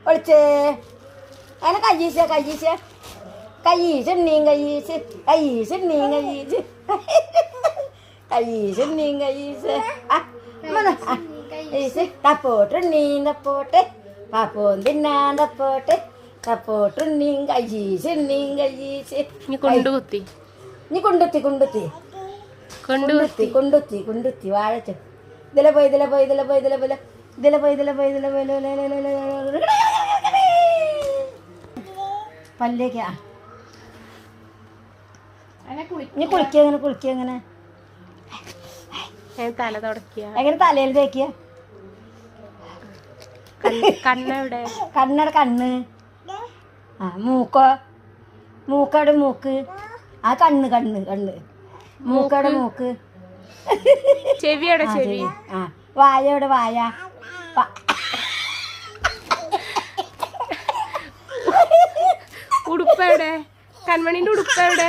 ഒളിച്ചേ അങ്ങനെ കയ്യീശ കയ്യീശണ്ണീം തപ്പോട്ടെണ്ണീ പാപ്പോൻ തിന്നാൻ തപ്പോട്ടെണ്ണീം ഇനി കൊണ്ടുകുത്തി നീ കൊണ്ടുത്തി വാഴച്ചു ഇതിലെ പോയി പല്ലേക്കാ നീ കുളിക്കങ്ങനെ തല തുടക്കിയ എങ്ങനെ തലയിൽ തേക്കിയ കണ്ണെവിടെ കണ്ണ് ആ മൂക്കയുടെ മൂക്ക് ആ കണ്ണ് മൂക്കയുടെ മൂക്ക് ചെവിയുടെ ചെവി ആ വായയുടെ വായ ഉടുപ്പയുടെ കൺമണിന്റെ ഉടുപ്പയുടെ